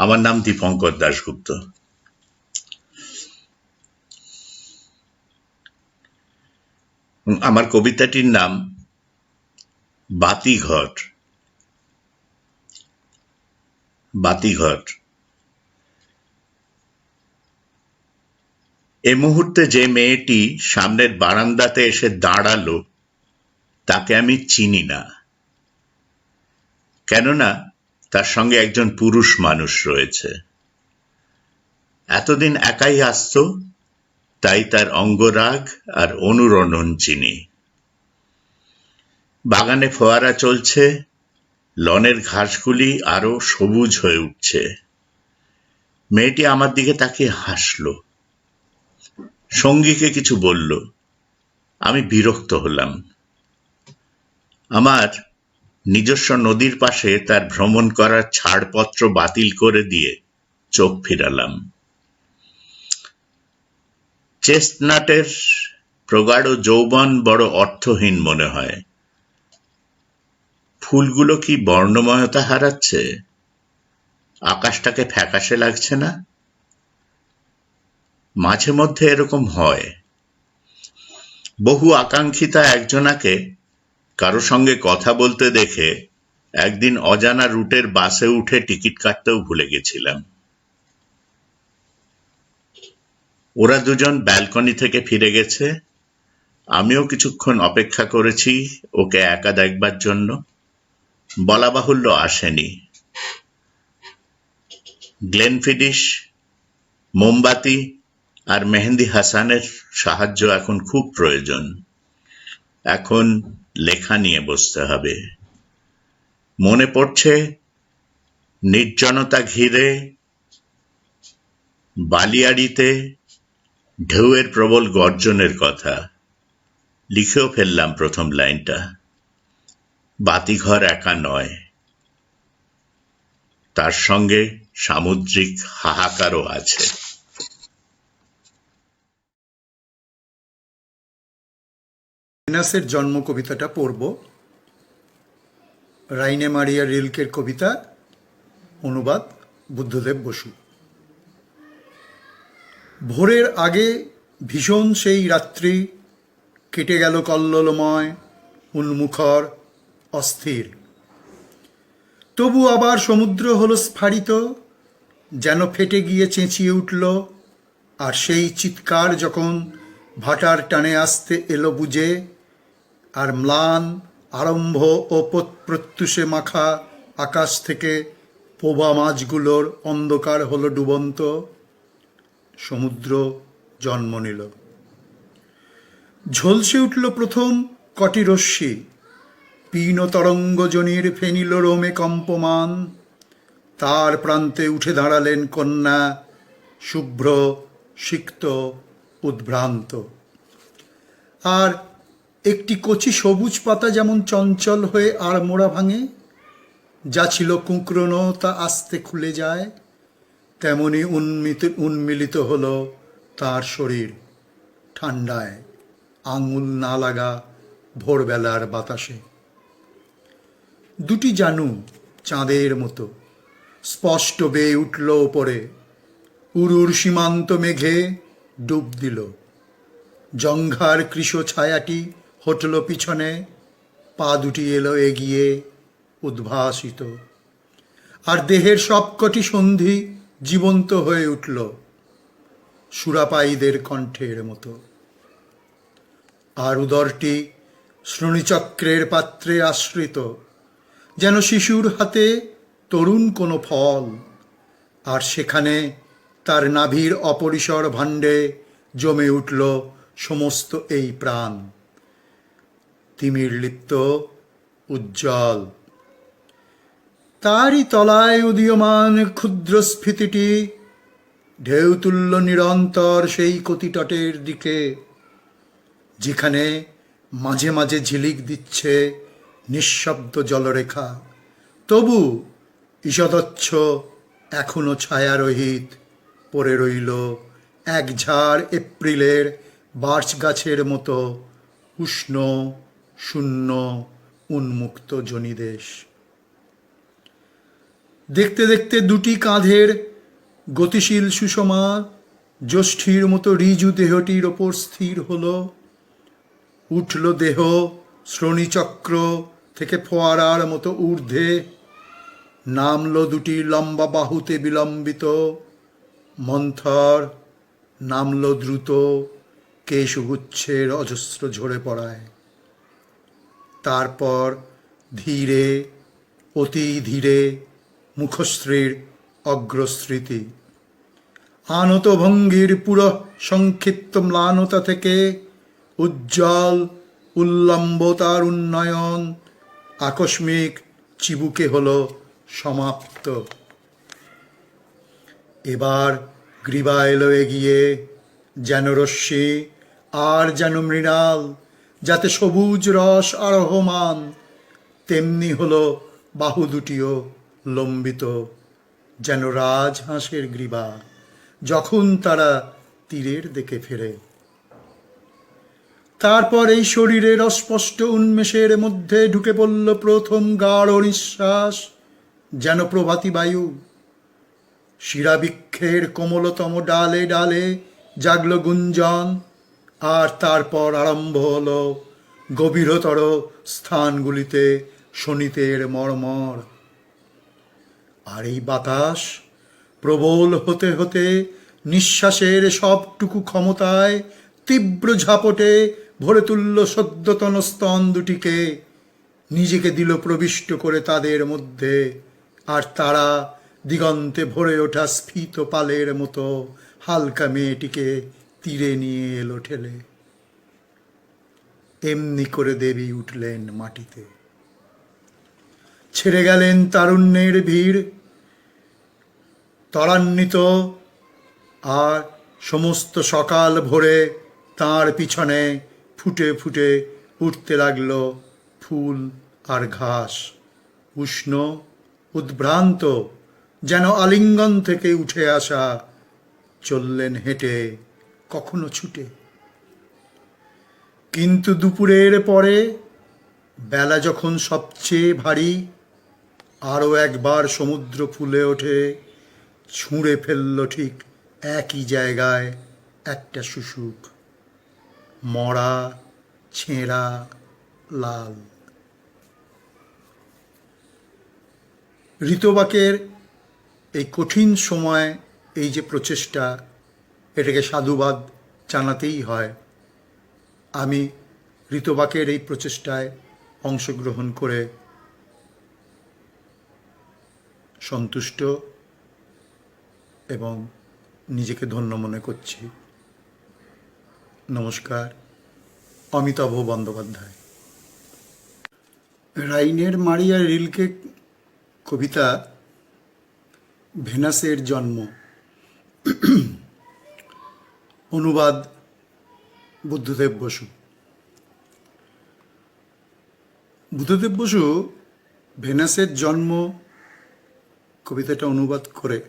আমার নাম দীপঙ্কর দাশগুপ্ত। আমার কবিতাটির নাম বাতিঘর। বাতিঘর। এ মুহূর্তে যে মেয়েটি সামনের বারান্দাতে এসে দাঁড়ালো তাকে আমি চিনি না, কেননা তার সঙ্গে একজন পুরুষ মানুষ রয়েছে। এতদিন একাই আসতো, তাই তার অঙ্গরাগ আর অনুরণন চিনি। বাগানে ফোয়ারা চলছে, লনের ঘাসগুলি আরো সবুজ হয়ে উঠছে। মেয়েটি আমার দিকে তাকিয়ে হাসল, সঙ্গীকে কিছু বলল। আমি বিরক্ত হলাম। আমার নিজস্ব নদীর পাশে তার ভ্রমণ করার ছাড়পত্র বাতিল করে দিয়ে চোখ ফিরালাম। চেস্টনাটের প্রগাঢ় যৌবন বড় অর্থহীন মনে হয়। ফুলগুলো কি বর্ণময়তা হারাচ্ছে? আকাশটাকে ফ্যাকাশে লাগছে না? মাঝে মধ্যে এরকম হয়। বহু আকাঙ্ক্ষিতা একজনাকে কারো সঙ্গে কথা বলতে দেখে একদিন অজানা রুটের বাসে উঠে টিকিট কাটতেও ভুলে গেছিলাম। ওরা দুজন ব্যালকনি থেকে ফিরে গেছে, আমিও কিছুক্ষণ অপেক্ষা করেছি ওকে একা দেখবার জন্য। বলা বাহুল্য আসেনি। গ্লেনফিডিশ, মোমবাতি আর মেহেন্দি হাসানের সাহায্য এখন খুব প্রয়োজন। এখন লেখা নিয়ে বসতে হবে। মনে পড়ছে নির্জনতা ঘিরে বালিয়াড়িতে ঢেউয়ের প্রবল গর্জনের কথা। লিখেও ফেললাম প্রথম লাইনটা। বাতিঘর একা নয়, তার সঙ্গে সামুদ্রিক হাহাকারও আছে। ভেনাসের জন্ম কবিতাটা পড়ব। রাইনে মারিয়া রিলকের কবিতা, অনুবাদ বুদ্ধদেব বসু। ভোরের আগে ভীষণ সেই রাত্রি কেটে গেল কল্লোলময়, উন্মুখর, অস্থির। তবু আবার সমুদ্র হলো স্ফারিত, যেন ফেটে গিয়ে চেঁচিয়ে উঠল। আর সেই চিৎকার যখন ভাটার টানে আসতে এলো বুঝে, আর ম্লান আরম্ভ ও প্রত্যুষে মাখা আকাশ থেকে পোবা মাছগুলোর অন্ধকার হলো ডুবন্ত, সমুদ্র জন্ম নিল। ঝলসে উঠল প্রথম কটি রশ্মি, পীন তরঙ্গজনির ফেনিল রোমে কম্পমান। তার প্রান্তে উঠে দাঁড়ালেন কন্যা, শুভ্র, সিক্ত, উদ্ভ্রান্ত। আর একটি কচি সবুজ পাতা যেমন চঞ্চল হয়ে আর মোড়া ভাঙে, যা ছিল কুঁকড়োনো তা আস্তে খুলে যায়, তেমনি উন্মিলিত হলো তার শরীর ঠান্ডায়, আঙুল না লাগা ভোরবেলার বাতাসে। দুটি জানু চাঁদের মতো স্পষ্ট বেয়ে উঠল ওপরে, উরুর সীমান্ত মেঘে ডুব দিল। জঙ্ঘার কৃশ ছায়াটি হটল পিছনে, পা দুটি এলো এগিয়ে উদ্ভাসিত। আর দেহের সবকটি সন্ধি জীবন্ত হয়ে উঠল, সুরাপায়ীদের কণ্ঠের মতো। আর উদরটি শ্রোণীচক্রের পাত্রে আশ্রিত, যেন শিশুর হাতে তরুণ কোনো ফল। আর সেখানে তার নাভির অপরিসর ভাণ্ডে জমে উঠল সমস্ত এই প্রাণ, তিমির লিপ্ত, উজ্জ্বল। তারই তলায় উদীয়মান ক্ষুদ্র স্ফীতিটি ঢেউ তুলল নিরন্তর সেই কতিতটের দিকে, যেখানে মাঝে মাঝে ঝিলিক দিচ্ছে নিঃশব্দ জলরেখা। তবু ঈষদচ্ছ এখনো ছায়ারহিত পড়ে রইল এক ঝাড় এপ্রিলের বার্চ গাছের মতো উষ্ণ, শূন্য, উন্মুক্ত জনিদেশ। দেখতে দেখতে দুটি কাঁধের গতিশীল সুষমা জ্যোষ্ঠীর মতো ঋজু দেহটির ওপর স্থির হলো। উঠল দেহ শ্রোণীচক্র থেকে ফোয়ারার মতো ঊর্ধ্বে, নামল দুটি লম্বা বাহুতে বিলম্বিত। মন্থর নামল দ্রুত কেশগুচ্ছের অজস্র ঝরে পড়ায়। তারপর ধীরে, অতি ধীরে মুখশ্রীর অগ্রস্মৃতি। আনত ভঙ্গির পুরো সংক্ষিপ্ত ম্লানতা থেকে উজ্জ্বল উল্লম্বতার উন্নয়ন আকস্মিক চিবুকে হলো সমাপ্ত। এবার গ্রীবা এলো এগিয়ে, যেন রশ্মি আর যেন মৃণাল, যাতে সবুজ রস আরোহমান। তেমনি হলো বাহু দুটিও লম্বিত, যেন রাজহাঁসের গ্রীবা যখন তারা তীরের দিকে ফেরে। তারপর এই শরীরের অস্পষ্ট উন্মেষের মধ্যে ঢুকে পড়ল প্রথম গাঢ় নিঃশ্বাস, যেন প্রভাতী বায়ু। শিরাবৃক্ষের কোমলতম ডালে ডালে জাগল গুঞ্জন, আর তারপর আরম্ভ হলো গভীরতর স্থানগুলিতে শোণিতের মর্মর। আর এই বাতাস প্রবল হতে হতে নিঃশ্বাসের সবটুকু ক্ষমতায় তীব্র ঝাপটে ভরে তুলল সদ্যতন স্তন দুটিকে, নিজেকে দিল প্রবিষ্ট করে তাদের মধ্যে। আর তারা দিগন্তে ভরে ওঠা স্ফীত পালের মতো হালকা মেয়েটিকে তীরে নিয়ে এলো ঠেলে। এমনি করে দেবী উঠলেন মাটিতে, ছেড়ে গেলেন তারুণ্যের ভিড় ত্বরান্বিত। আর সমস্ত সকাল ভরে তার পিছনে ফুটে ফুটে উঠতে লাগলো ফুল আর ঘাস, উষ্ণ উদ্ভ্রান্ত, যেন আলিঙ্গন থেকে উঠে আসা। চললেন হেঁটে, কখনো ছুটে। কিন্তু দুপুরের পরে বেলা যখন সবচেয়ে ভারী, আরও একবার সমুদ্র ফুলে ওঠে, ছুঁড়ে ফেলল ঠিক একই জায়গায় একটা শুশুক, মরা, ছেঁড়া, লাল। ঋতবাকের এই কঠিন সময় এই যে প্রচেষ্টা, এটাকে সাধুবাদ জানাতেই হয়। আমি ঋতবাকের এই প্রচেষ্টায় অংশগ্রহণ করে সন্তুষ্ট এবং নিজেকে ধন্য মনে করছি। নমস্কার। অমিতাভ বন্দ্যোপাধ্যায়। রাইনের মারিয়া রিলকে কবিতা ভেনাসের জন্ম। অনুবাদ বুদ্ধদেব বসু। বুদ্ধদেব বসু ভেনাসের জন্ম কবিতাটা অনুবাদ করে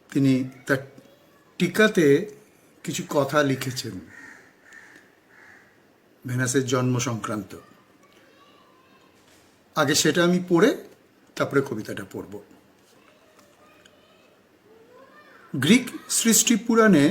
তিনি তার টিকাতে কিছু কথা লিখেছেন ভেনাসের জন্ম সংক্রান্ত। আগে সেটা আমি পড়ে তারপরে কবিতাটা পড়ব। গ্রিক সৃষ্টি পুরাণে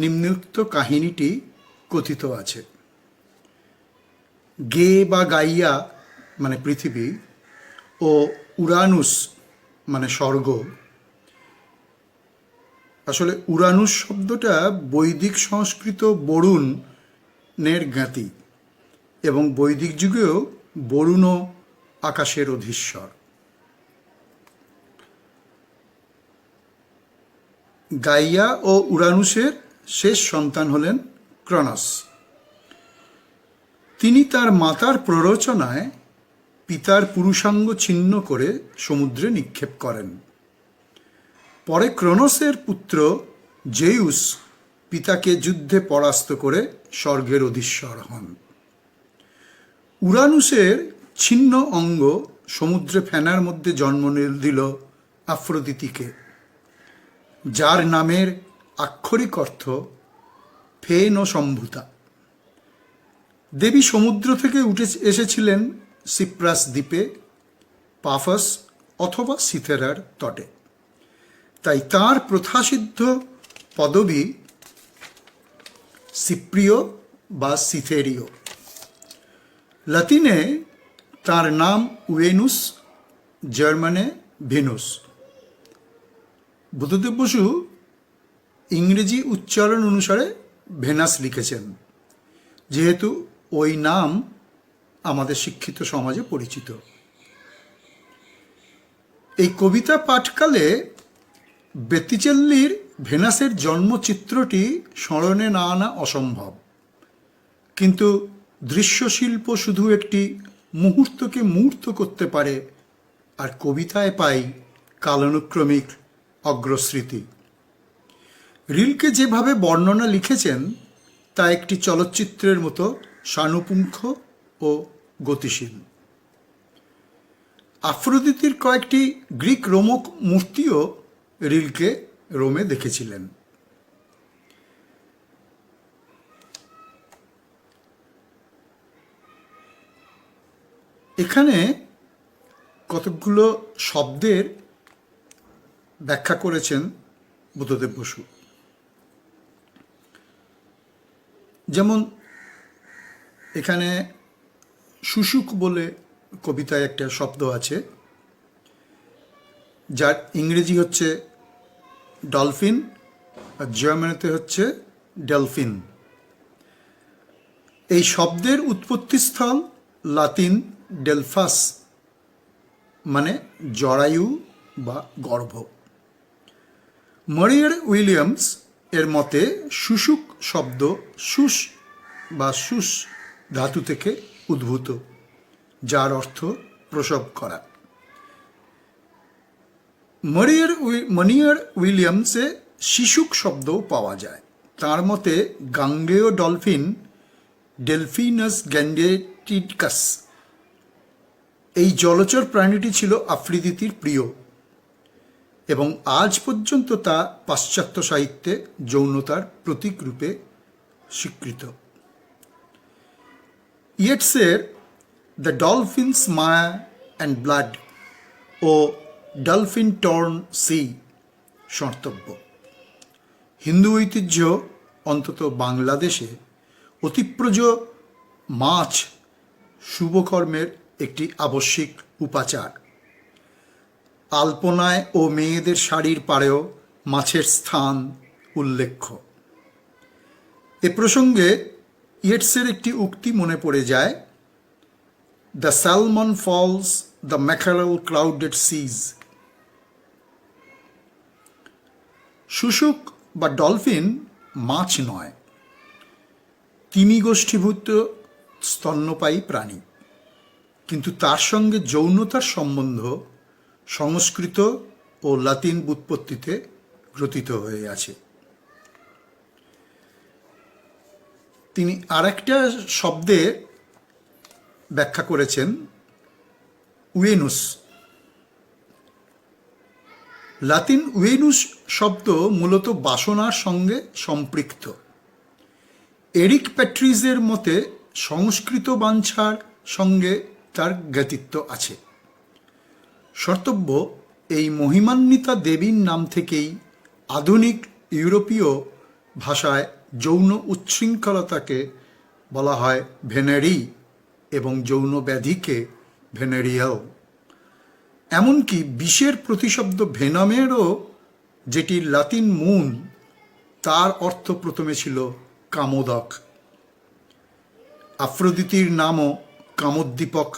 নিম্নোক্ত কাহিনীটি কথিত আছে। গে বা গাইয়া মানে পৃথিবী ও উরানুস মানে স্বর্গ। আসলে উরানুস শব্দটা বৈদিক সংস্কৃত বরুণের জ্ঞাতি এবং বৈদিক যুগেও বরুণ আকাশের অধীশ্বর। গাইয়া ও উরানুসের শেষ সন্তান হলেন ক্রনস। তিনি তার মাতার প্ররোচনায় পিতার পুরুষাঙ্গ ছিন্ন করে সমুদ্রে নিক্ষেপ করেন। পরে ক্রোনোসের পুত্র জেউস পিতাকে যুদ্ধে পরাস্ত করে স্বর্গের অধীশ্বর হন। উরানুসের ছিন্ন অঙ্গ সমুদ্রে ফেনার মধ্যে জন্ম দিল আফ্রোদিতিকে, যার নামের আক্ষরিক অর্থ ফেনসম্ভূতা। দেবী সমুদ্র থেকে উঠে এসেছিলেন সিপ্রাস দ্বীপে পাফস অথবা সিথেরার তটে। তাই তাঁর প্রথাসিদ্ধ পদবি সিপ্রিয় বা সিথেরিও। লাতিনে তাঁর নাম উয়েনুস, জার্মানে ভিনুস। বুদ্ধদেব বসু ইংরেজি উচ্চারণ অনুসারে ভেনাস লিখেছেন, যেহেতু ওই নাম আমাদের শিক্ষিত সমাজে পরিচিত। এই কবিতা পাঠকালে বেত্তিচেল্লির ভেনাসের জন্মচিত্রটি স্মরণে না আনা অসম্ভব, কিন্তু দৃশ্যশিল্প শুধু একটি মুহূর্তকে মূর্ত করতে পারে, আর কবিতায় পাই কালানুক্রমিক অগ্রস্মৃতি। রিলকে যেভাবে বর্ণনা লিখেছেন তা একটি চলচ্চিত্রের মতো সানুপুঙ্খ ও গতিশীল। আফ্রোদিতির কয়েকটি গ্রিক রোমক মূর্তিও রিলকে রোমে দেখেছিলেন। এখানে কতকগুলো শব্দের ব্যাখ্যা করেছেন বুদ্ধদেব বসু। যেমন এখানে শুশুক বলে কবিতায় একটা শব্দ আছে, যার ইংরেজি হচ্ছে ডলফিন আর জার্মানিতে হচ্ছে ডেলফিন। এই শব্দের উৎপত্তিস্থল লাতিন ডেলফাস, মানে জরায়ু বা গর্ভ। মরিয়ার উইলিয়ামস এর মতে শুশুক শব্দ শুস বা শুস ধাতু থেকে উদ্ভূত, যার অর্থ প্রসব করা। মনিয়ার উইলিয়ামসে শিশুক শব্দও পাওয়া যায়। তার মতে গাঙ্গেয় ডলফিন ডেলফিনাস গ্যান্ডেটিকাস, এই জলচর প্রাণীটি ছিল আফ্রিদিতির প্রিয় এবং আজ পর্যন্ত তা পাশ্চাত্য সাহিত্যে যৌনতার প্রতীক রূপে স্বীকৃত। ইয়েটসের the dolphin's mire and blood ও ডলফিন টর্ন সি সর্তব্য। হিন্দু ঐতিহ্য, অন্তত বাংলাদেশে, অতিপ্রজ মাছ শুভকর্মের একটি আবশ্যিক উপাচার। আলপনায় ও মেয়েদের শাড়ির পাড়েও মাছের স্থান উল্লেখ্য। এ প্রসঙ্গে ইয়েটসের একটি উক্তি মনে পড়ে যায়, the salmon falls, the mackerel crowded seas. শুশুক বা ডলফিন মাছ নয়, তিমি গোষ্ঠীভূত স্তন্যপায়ী প্রাণী, কিন্তু তার সঙ্গে যৌনতার সম্বন্ধ সংস্কৃত ও লাতিন ব্যুৎপত্তিতে গ্রথিত হয়ে আছে। তিনি আরেকটা শব্দে ব্যাখ্যা করেছেন, উয়েনুস। লাতিন উয়েনুস শব্দ মূলত বাসনার সঙ্গে সম্পৃক্ত। এরিক প্যাট্রিজের মতে সংস্কৃত বাঞ্ছার সঙ্গে তার জ্ঞাতিত্ব আছে। সর্তব্য এই মহিমান্বিতা দেবীর নাম থেকেই আধুনিক ইউরোপীয় ভাষায় যৌন উচ্ছৃঙ্খলতাকে বলা হয় ভেনেরি এবং যৌন ব্যাধিকে ভেনেরিয়াল। এমনকি বিষের প্রতিশব্দ ভেনামেরও, যেটি লাতিন মূল, তার অর্থ প্রথমে ছিল কামোদক। আফ্রোদিতির নামও কামোদ্দীপক